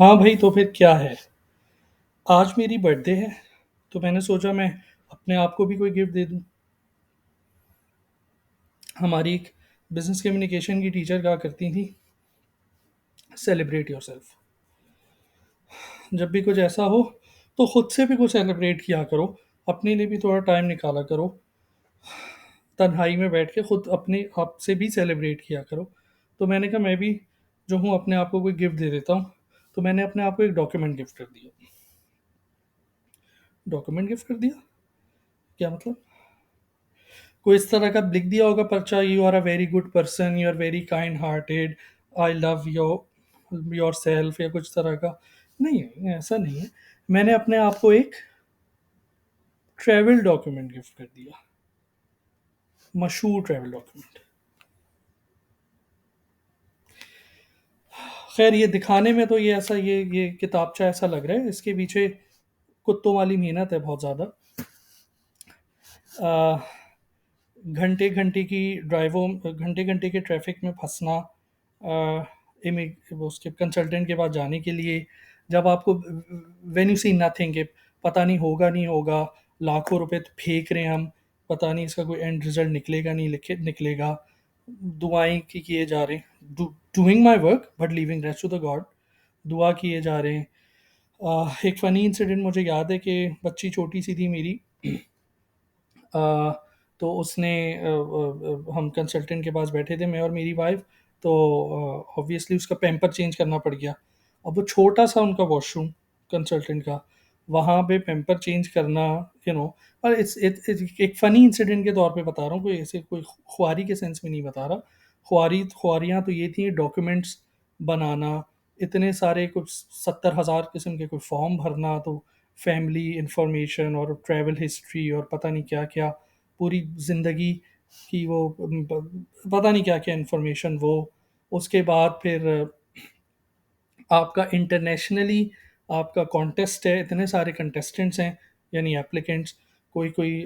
हाँ भाई, तो फिर क्या है। आज मेरी बर्थडे है, तो मैंने सोचा मैं अपने आप को भी कोई गिफ्ट दे दूं। हमारी एक बिजनेस कम्युनिकेशन की टीचर कहा करती थी, सेलिब्रेट योर सेल्फ। जब भी कुछ ऐसा हो तो खुद से भी कुछ सेलिब्रेट किया करो। अपने लिए भी थोड़ा टाइम निकाला करो। तन्हाई में बैठ के खुद अपने आप से भी सेलिब्रेट किया करो। तो मैंने कहा मैं भी जो हूँ अपने आप को कोई गिफ्ट दे देता हूँ। तो मैंने अपने आप को एक डॉक्यूमेंट गिफ्ट कर दिया। डॉक्यूमेंट गिफ्ट कर दिया, क्या मतलब? कोई इस तरह का लिख दिया होगा पर्चा, you are a very good person, you are very kind hearted, I love yourself, या कुछ तरह का। नहीं है, ऐसा नहीं है। मैंने अपने आप को एक ट्रैवल डॉक्यूमेंट गिफ्ट कर दिया। मशहूर ट्रैवल डॉक्यूमेंट। खैर, ये दिखाने में तो ये ऐसा, ये किताबचा ऐसा लग रहा है, इसके पीछे कुत्तों वाली मेहनत है बहुत ज़्यादा। आ, घंटे घंटे की ड्राइवों, घंटे घंटे के ट्रैफिक में फंसना, उसके कंसल्टेंट के पास जाने के लिए, जब आपको व्हेन यू सी नथिंग, कि पता नहीं होगा नहीं होगा, लाखों रुपए तो फेंक रहे हैं हम, पता नहीं इसका कोई एंड रिजल्ट निकलेगा नहीं निकलेगा। दुआएं की किए जा रहे हैं, doing my work but leaving rest to the God. दुआ किए जा रहे हैं। एक फ़नी इंसिडेंट मुझे याद है कि बच्ची छोटी सी थी मेरी। अ, तो उसने हम कंसल्टेंट के पास बैठे थे, मैं और मेरी वाइफ। तो ऑब्वियसली उसका पैम्पर चेंज करना पड़ गया। अब वो छोटा सा उनका वॉशरूम कंसल्टेंट का, वहाँ पे पैम्पर चेंज करना, यू नो। और एक फ़नी इंसिडेंट के तौर पे बता रहा हूँ, कोई ऐसे कोई खुआरी के सेंस में नहीं बता रहा। खुआरियाँ तो ये थी, डॉक्यूमेंट्स बनाना, इतने सारे कुछ 70,000 किस्म के कोई फॉर्म भरना, तो फैमिली इंफॉर्मेशन और ट्रैवल हिस्ट्री और पता नहीं क्या क्या, पूरी ज़िंदगी की वो पता नहीं क्या क्या इंफॉर्मेशन वो। उसके बाद फिर आपका इंटरनेशनली आपका कॉन्टेस्ट है, इतने सारे कंटेस्टेंट्स हैं, यानी एप्लीकेंट्स। कोई कोई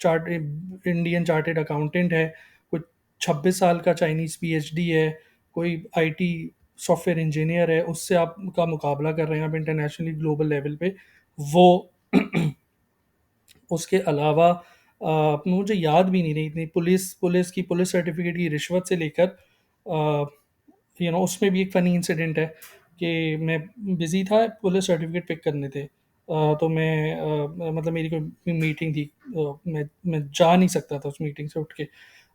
चार्ट इंडियन चार्टेड अकाउंटेंट है, कोई 26 साल का चाइनीज़ पीएचडी है, कोई आईटी सॉफ्टवेयर इंजीनियर है, उससे आपका मुकाबला कर रहे हैं आप इंटरनेशनली ग्लोबल लेवल पे। वो उसके अलावा मुझे याद भी नहीं रही इतनी, पुलिस सर्टिफिकेट की रिश्वत से लेकर, उसमें भी एक फ़नी इंसिडेंट है कि मैं बिज़ी था, पुलिस सर्टिफिकेट पिक करने थे। तो मैं मतलब मेरी कोई मीटिंग थी, मैं जा नहीं सकता था उस मीटिंग से उठ के।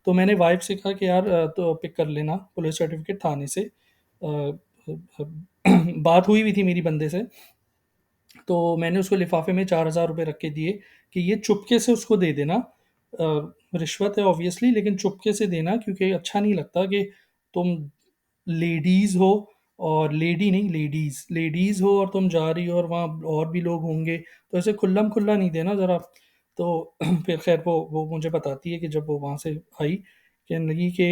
तो मैंने वाइफ से कहा कि यार, तो पिक कर लेना पुलिस सर्टिफिकेट थाने से। बात हुई भी थी मेरी बंदे से। तो मैंने उसको लिफाफे में 4,000 रुपये रख के दिए कि ये चुपके से उसको दे देना। रिश्वत है ऑब्वियसली, लेकिन चुपके से देना, क्योंकि अच्छा नहीं लगता कि तुम लेडीज़ हो, और लेडी नहीं, लेडीज़ लेडीज़ हो और तुम जा रही हो और वहाँ और भी लोग होंगे, तो ऐसे खुल्लम खुल्ला नहीं देना ज़रा। तो फिर खैर वो मुझे बताती है कि जब वो वहाँ से आई, कहने लगी कि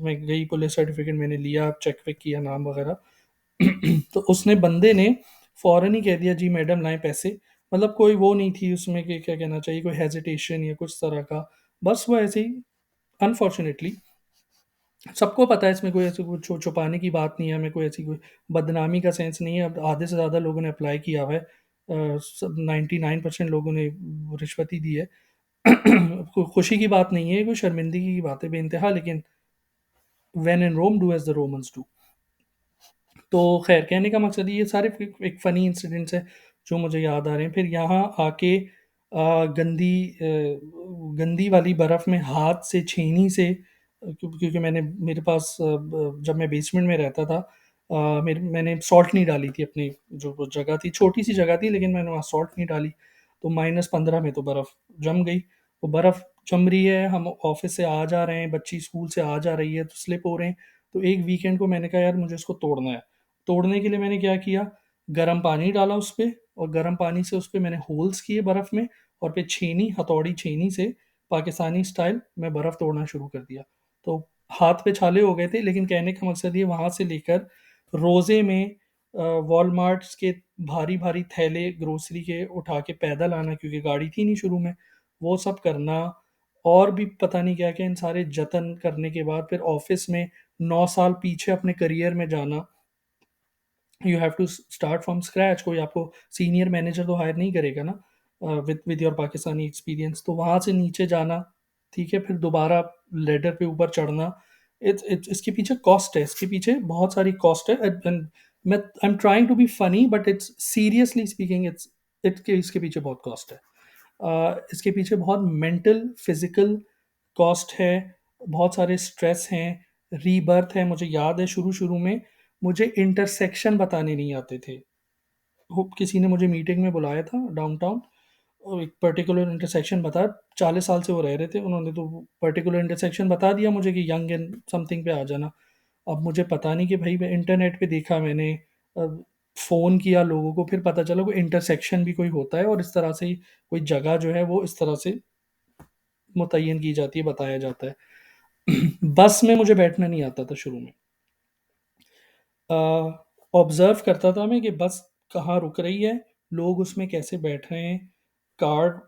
मैं गई, पुलिस सर्टिफिकेट मैंने लिया, चेक वेक किया, नाम वगैरह। तो उसने बंदे ने फ़ौरन ही कह दिया, जी मैडम लाएँ पैसे। मतलब कोई वो नहीं थी उसमें कि क्या कहना चाहिए, कोई हेजिटेशन या कुछ तरह का। बस वो ऐसे ही, अनफॉर्चुनेटली, सबको पता है इसमें कोई ऐसी कुछ छुपाने की बात नहीं है, हमें कोई ऐसी कोई बदनामी का सेंस नहीं है। अब आधे से ज़्यादा लोगों ने अप्लाई किया हुआ है, सब 99% लोगों ने रिश्वत ही दी है। कोई खुशी की बात नहीं है, कोई शर्मिंदगी की बात है बेइंतहा, लेकिन when in Rome do as the Romans do. तो खैर, कहने का मकसद ये सारे एक फ़नी इंसिडेंट्स हैं जो मुझे याद आ रहे हैं। फिर यहाँ आके गंदी वाली बर्फ़ में हाथ से छेनी से, क्योंकि मेरे पास जब मैं बेसमेंट में रहता था, मैंने सॉल्ट नहीं डाली थी अपनी, जो वो जगह थी, छोटी सी जगह थी, लेकिन मैंने वहाँ सॉल्ट नहीं डाली। तो -15 में तो बर्फ़ जम गई। वो बर्फ़ जम रही है, हम ऑफिस से आ जा रहे हैं, बच्ची स्कूल से आ जा रही है, तो स्लिप हो रहे हैं। तो एक वीकेंड को मैंने कहा यार मुझे इसको तोड़ना है। तोड़ने के लिए मैंने क्या किया, गर्म पानी डाला उस पे, और गर्म पानी से उस पे मैंने होल्स किए बर्फ़ में, और फिर हथौड़ी छेनी से पाकिस्तानी स्टाइल मैं बर्फ़ तोड़ना शुरू कर दिया। तो हाथ पे छाले हो गए थे, लेकिन कहने का मकसद ये, वहाँ से लेकर रोज़े में वॉलमार्ट्स के भारी-भारी थैले ग्रोसरी के उठा के पैदल आना, क्योंकि गाड़ी थी नहीं शुरू में, वो सब करना, और भी पता नहीं क्या-क्या इन सारे जतन करने के बाद फिर ऑफ़िस में 9 साल पीछे अपने करियर में जाना। You have to start from scratch. कोई आपको सीनियर मैनेजर तो हायर नहीं करेगा ना विद योर पाकिस्तानी एक्सपीरियंस। तो वहाँ से नीचे जाना, ठीक है, फिर दोबारा लेडर पे ऊपर चढ़ना, इसके पीछे कॉस्ट है, इसके पीछे बहुत सारी कॉस्ट है। मैं I am trying to be funny but it's seriously speaking, इसके पीछे बहुत कॉस्ट है। इसके पीछे बहुत मेंटल फिजिकल कॉस्ट है, बहुत सारे स्ट्रेस हैं, रीबर्थ है। मुझे याद है शुरू शुरू में मुझे इंटरसेक्शन बताने नहीं आते थे। किसी ने मुझे मीटिंग में बुलाया था डाउनटाउन, और एक पर्टिकुलर इंटरसेक्शन बता, 40 साल से वो रह रहे थे, उन्होंने तो पर्टिकुलर इंटरसेक्शन बता दिया मुझे कि यंग एंड समथिंग पे आ जाना। अब मुझे पता नहीं कि भाई, मैं इंटरनेट पे देखा मैंने, फ़ोन किया लोगों को, फिर पता चला कोई इंटरसेक्शन भी कोई होता है और इस तरह से कोई जगह जो है वो इस तरह से मुतय्यन की जाती है, बताया जाता है। बस में मुझे बैठना नहीं आता था शुरू में। ऑब्जर्व करता था मैं कि बस कहाँ रुक रही है, लोग उसमें कैसे बैठ रहे हैं, कार्ड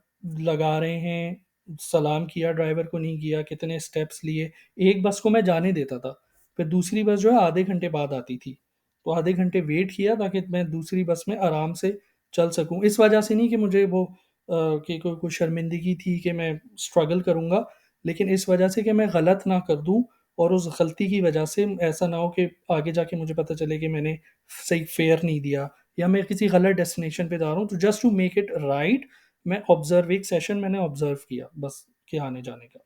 लगा रहे हैं, सलाम किया ड्राइवर को नहीं किया, कितने स्टेप्स लिए। एक बस को मैं जाने देता था, फिर दूसरी बस जो है आधे घंटे बाद आती थी, तो आधे घंटे वेट किया ताकि मैं दूसरी बस में आराम से चल सकूं। इस वजह से नहीं कि मुझे वो कि कोई शर्मिंदगी थी कि मैं स्ट्रगल करूंगा, लेकिन इस वजह से कि मैं गलत ना कर दूं, और उस गलती की वजह से ऐसा ना हो कि आगे जाके मुझे पता चले कि मैंने सही फेयर नहीं दिया, या मैं किसी गलत डेस्टिनेशन पे जा रहा हूँ। तो just to make it right, मैं ऑब्जर्व, एक सेशन मैंने ऑब्जर्व किया बस के आने जाने का,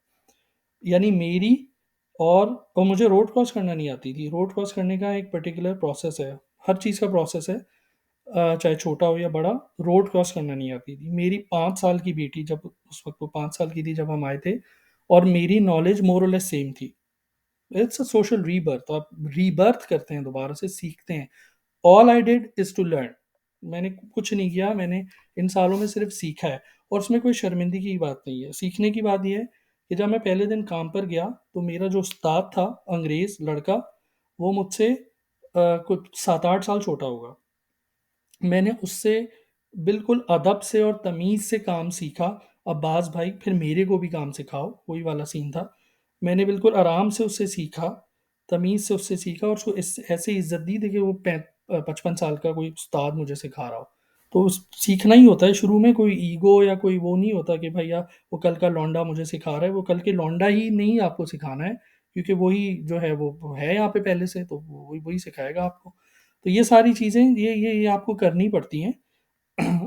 यानी मेरी। और मुझे रोड क्रॉस करना नहीं आती थी। रोड क्रॉस करने का एक पर्टिकुलर प्रोसेस है, हर चीज़ का प्रोसेस है, चाहे छोटा हो या बड़ा। रोड क्रॉस करना नहीं आती थी मेरी। 5 साल की बेटी, जब उस वक्त वो 5 साल की थी जब हम आए थे, और मेरी नॉलेज मोर और लेस सेम थी। इट्स अ सोशल रीबर्थ, आप रीबर्थ करते हैं, दोबारा से सीखते हैं। All I did is to learn. मैंने कुछ नहीं किया, मैंने इन सालों में सिर्फ सीखा है, और उसमें कोई शर्मिंदगी की बात नहीं है। सीखने की बात यह है कि जब मैं पहले दिन काम पर गया, तो मेरा जो उस्ताद था, अंग्रेज लड़का, वो मुझसे कुछ 7-8 साल छोटा होगा। मैंने उससे बिल्कुल अदब से और तमीज़ से काम सीखा। अब्बास भाई, फिर मेरे को भी काम सिखाओ, वही वाला सीन था। मैंने बिल्कुल आराम से उससे सीखा, तमीज़ से उससे सीखा, और उसको ऐसे इज्जत दी थी कि वो 55 साल का कोई उस्ताद मुझे सिखा रहा हो। तो सीखना ही होता है शुरू में, कोई ईगो या कोई वो नहीं होता कि भैया वो कल का लौंडा मुझे सिखा रहा है। वो कल के लौंडा ही नहीं आपको सिखाना है, क्योंकि वही जो है वो है यहाँ पे पहले से, तो वही वही सिखाएगा आपको। तो ये सारी चीज़ें, ये आपको करनी पड़ती हैं।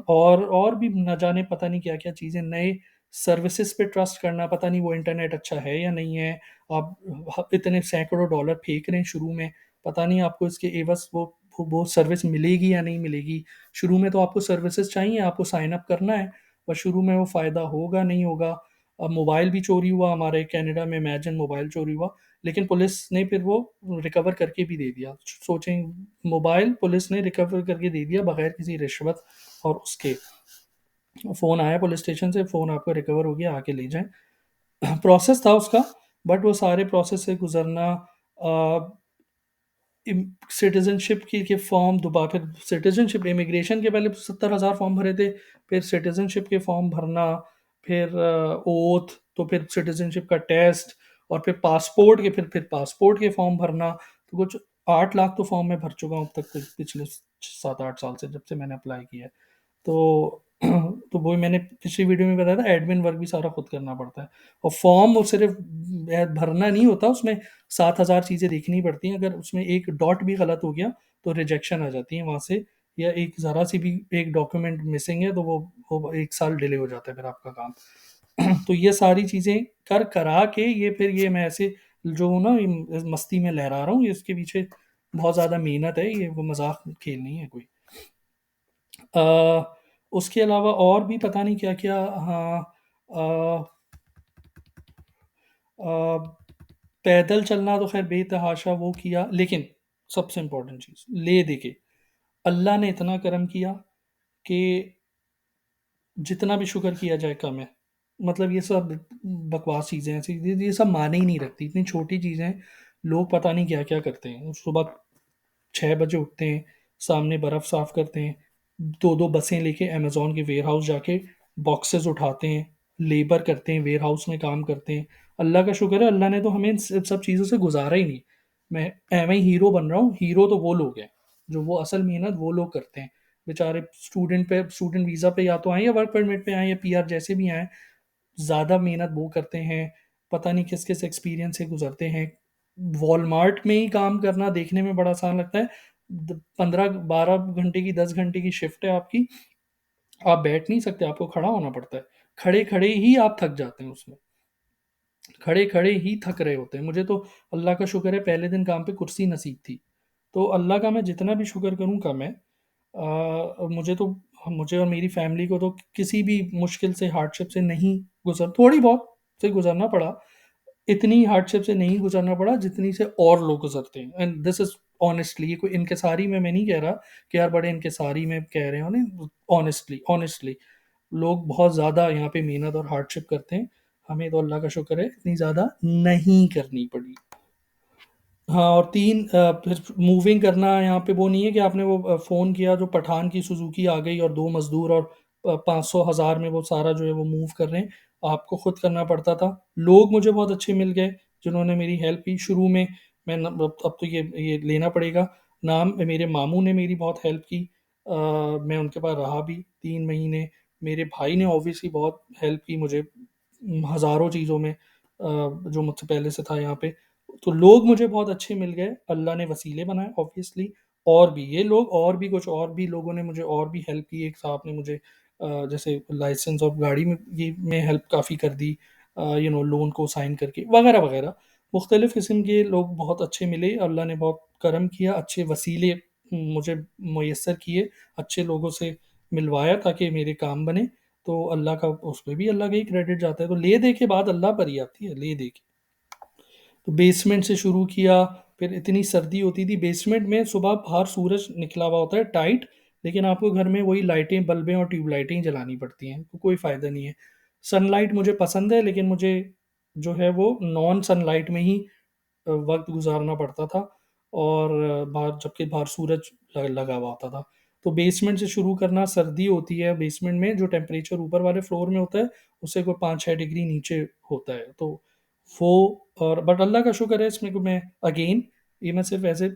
और भी न जाने पता नहीं क्या-क्या चीज़ें, नए सर्विसेज़ पे ट्रस्ट करना, पता नहीं वो इंटरनेट अच्छा है या नहीं है। आप इतने सैकड़ों डॉलर फेंक रहे हैं शुरू में, पता नहीं आपको इसके एवज़ वो सर्विस मिलेगी या नहीं मिलेगी। शुरू में तो आपको सर्विसेज़ चाहिए, आपको साइन अप करना है, पर शुरू में वो फ़ायदा होगा, नहीं होगा। अब मोबाइल भी चोरी हुआ हमारे कनाडा में, इमेजिन, मोबाइल चोरी हुआ, लेकिन पुलिस ने फिर वो रिकवर करके भी दे दिया। सोचें, मोबाइल पुलिस ने रिकवर करके दे दिया बगैर किसी रिश्वत और उसके। फ़ोन आया पुलिस स्टेशन से, फ़ोन आपका रिकवर हो गया, आके ले जाएँ। प्रोसेस था उसका, बट वो सारे प्रोसेस से गुज़रना, अ, सिटीज़नशिप के फॉर्म दोबारा, फिर सिटीज़नशिप, इमिग्रेशन के पहले 70,000 फॉर्म भरे थे, फिर सिटीज़नशिप के फॉर्म भरना, फिर ओथ, तो फिर सिटीज़नशिप का टेस्ट, और फिर पासपोर्ट के, फिर पासपोर्ट के फॉर्म भरना। तो कुछ 8 लाख तो फॉर्म मैं भर चुका हूँ अब तक, पिछले 7-8 साल से, जब से मैंने अप्लाई किया है। तो तो वही मैंने पिछली वीडियो में बताया था, एडमिन वर्क भी सारा खुद करना पड़ता है। और फॉर्म वो सिर्फ भरना नहीं होता, उसमें 7,000 चीज़ें देखनी पड़ती हैं। अगर उसमें एक डॉट भी गलत हो गया तो रिजेक्शन आ जाती है वहाँ से, या एक ज़रा सी भी एक डॉक्यूमेंट मिसिंग है तो वो 1 साल डिले हो जाता है फिर आपका काम। तो ये सारी चीज़ें कर करा के, ये फिर ये मैं ऐसे जो हूँ ना, ये मस्ती में लहरा रहा हूँ, ये इसके पीछे बहुत ज़्यादा मेहनत है, ये वो मजाक खेल नहीं है कोई। उसके अलावा और भी पता नहीं क्या-क्या। हाँ, अ अ, पैदल चलना तो ख़ैर बेतहाशा वो किया, लेकिन सबसे इम्पोर्टेंट चीज़, ले दे के अल्लाह ने इतना करम किया कि जितना भी शुक्र किया जाए कम है। मतलब ये सब बकवास चीज़ें हैं, ऐसी ये सब मायने ही नहीं रखती। इतनी छोटी चीज़ें हैं, लोग पता नहीं क्या-क्या करते हैं। सुबह 6 बजे उठते हैं, सामने बर्फ़ साफ़ करते हैं, 2-2 बसें लेके अमेज़न के वेयरहाउस जाके बॉक्सेस उठाते हैं, लेबर करते हैं, वेयरहाउस में काम करते हैं। अल्लाह का शुक्र है, अल्लाह ने तो हमें इन सब चीज़ों से गुज़ारा ही नहीं। मैं एवें ही हीरो बन रहा हूँ, हीरो तो वो लोग हैं जो वो असल मेहनत वो लोग करते हैं। बेचारे स्टूडेंट वीज़ा पे या तो आए या वर्क परमिट पे आए या पीआर जैसे भी आए, ज़्यादा मेहनत वो करते हैं, पता नहीं किस-किस एक्सपीरियंस से गुज़रते हैं। वॉलमार्ट में ही काम करना देखने में बड़ा आसान लगता है। द 15-12 घंटे की, 10 घंटे की शिफ्ट है आपकी, आप बैठ नहीं सकते, आपको खड़ा होना पड़ता है। खड़े-खड़े ही आप थक जाते हैं उसमें, खड़े-खड़े ही थक रहे होते हैं। मुझे तो अल्लाह का शुक्र है पहले दिन काम पे कुर्सी नसीब थी। तो अल्लाह का मैं जितना भी शुक्र करूँ कम है। मुझे तो मुझे और मेरी फैमिली को तो किसी भी मुश्किल से, हार्डशिप से नहीं गुज़र थोड़ी बहुत से गुज़रना पड़ा। इतनी हार्डशिप से नहीं गुज़रना पड़ा जितनी से और लोग गुज़रते हैं, एंड दिस इज़ ऑनेस्टली, ये कोई इनकिसारी में मैं नहीं कह रहा कि यार बड़े इनकिसारी में कह रहे हो, नहीं, ऑनेस्टली ऑनेस्टली लोग बहुत ज़्यादा यहाँ पे मेहनत और हार्डशिप करते हैं। हमें तो अल्लाह का शुक्र है इतनी ज़्यादा नहीं करनी पड़ी। हाँ, और 3 फिर मूविंग करना यहाँ पे वो नहीं है कि आपने वो फ़ोन किया जो पठान की सुज़ुकी आ गई और 2 मज़दूर और 500 हज़ार में वो सारा जो है वो मूव कर रहे हैं। आपको खुद करना पड़ता था। लोग मुझे बहुत अच्छे मिल गए जिन्होंने मेरी हेल्प की शुरू में। मैं न अब तो ये लेना पड़ेगा नाम, मेरे मामू ने मेरी बहुत हेल्प की। मैं उनके पास रहा भी 3 महीने। मेरे भाई ने ऑब्वियसली बहुत हेल्प की मुझे हज़ारों चीज़ों में, जो मुझसे पहले से था यहाँ पे। तो लोग मुझे बहुत अच्छे मिल गए, अल्लाह ने वसीले बनाए ऑब्वियसली। और भी ये लोग और भी कुछ और भी लोगों ने मुझे और भी हेल्प की। एक साहब ने मुझे जैसे लाइसेंस और गाड़ी में हेल्प काफ़ी कर दी, लोन को साइन करके वगैरह वगैरह। मुख्तलिफ़ किस्म के लोग बहुत अच्छे मिले, अल्लाह ने बहुत करम किया, अच्छे वसीले मुझे मुयस्सर किए, अच्छे लोगों से मिलवाया ताकि मेरे काम बने। तो अल्लाह का, उसमें भी अल्लाह का ही क्रेडिट जाता है। तो ले दे के बाद अल्लाह पर ही आती है, ले दे के। तो बेसमेंट से शुरू किया, फिर इतनी सर्दी होती थी बेसमेंट में, सुबह बाहर सूरज निकला हुआ होता है टाइट, लेकिन आपको घर में वही लाइटें, बल्बें और ट्यूबलाइटें ही जलानी पड़ती हैं, तो कोई फ़ायदा नहीं है। सनलाइट मुझे पसंद है, लेकिन मुझे जो है वो नॉन सनलाइट में ही वक़्त गुज़ारना पड़ता था, और बाहर, जबकि बाहर सूरज लगा हुआ होता था। तो बेसमेंट से शुरू करना, सर्दी होती है बेसमेंट में, जो टेम्परेचर ऊपर वाले फ्लोर में होता है, उससे कोई 5-6 डिग्री नीचे होता है। तो वो, और बट अल्लाह का शुक्र है इसमें कि मैं अगेन, ये मैं सिर्फ़ ऐसे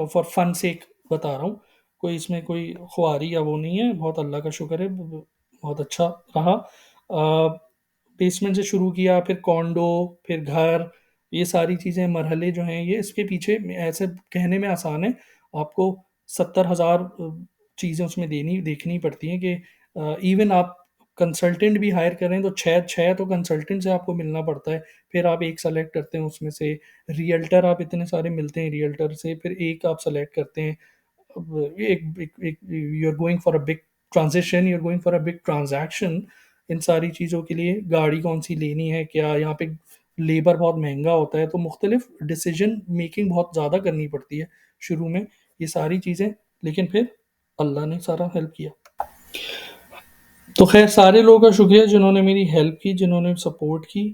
फॉर फन सेक बता रहा हूँ। कोई इसमें कोई खुआरी या वो नहीं है, बहुत अल्लाह का शुक्र है, बहुत अच्छा रहा। बेसमेंट से शुरू किया, फिर कॉन्डो, फिर घर, ये सारी चीज़ें, मरहले जो हैं ये, इसके पीछे ऐसे कहने में आसान है, आपको 70,000 चीज़ें उसमें देनी देखनी पड़ती हैं कि इवन आप कंसल्टेंट भी हायर कर रहे हैं तो 6 तो कंसल्टेंट से आपको मिलना पड़ता है। फिर आप एक सेलेक्ट करते हैं उसमें से, रियल्टर आप इतने सारे मिलते हैं रियल्टर से, फिर एक आप सेलेक्ट करते हैं। अब एक एक एक you are going for a big transition, you are going for a big transaction. इन सारी चीज़ों के लिए गाड़ी कौन-सी लेनी है, क्या यहाँ पे लेबर बहुत महँगा होता है, तो मुख्तलिफ़ डिसीज़न मेकिंग बहुत ज़्यादा करनी पड़ती है शुरू में, ये सारी चीज़ें, लेकिन फिर अल्लाह ने सारा हेल्प किया। तो ख़ैर सारे लोगों का शुक्रिया जिन्होंने मेरी हेल्प की, जिन्होंने सपोर्ट की,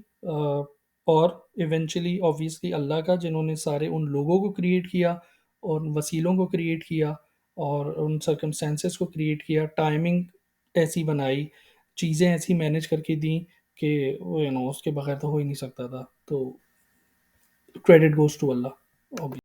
और इवेंचुअली ऑब्वियसली अल्लाह का, जिन्होंने सारे उन लोगों को क्रिएट किया और वसीलों को क्रिएट किया और उन सर्कमस्टेंसेस को क्रिएट किया, टाइमिंग ऐसी बनाई, चीज़ें ऐसी मैनेज करके दी कि उसके बगैर तो हो ही नहीं सकता था। तो credit goes to Allah obviously.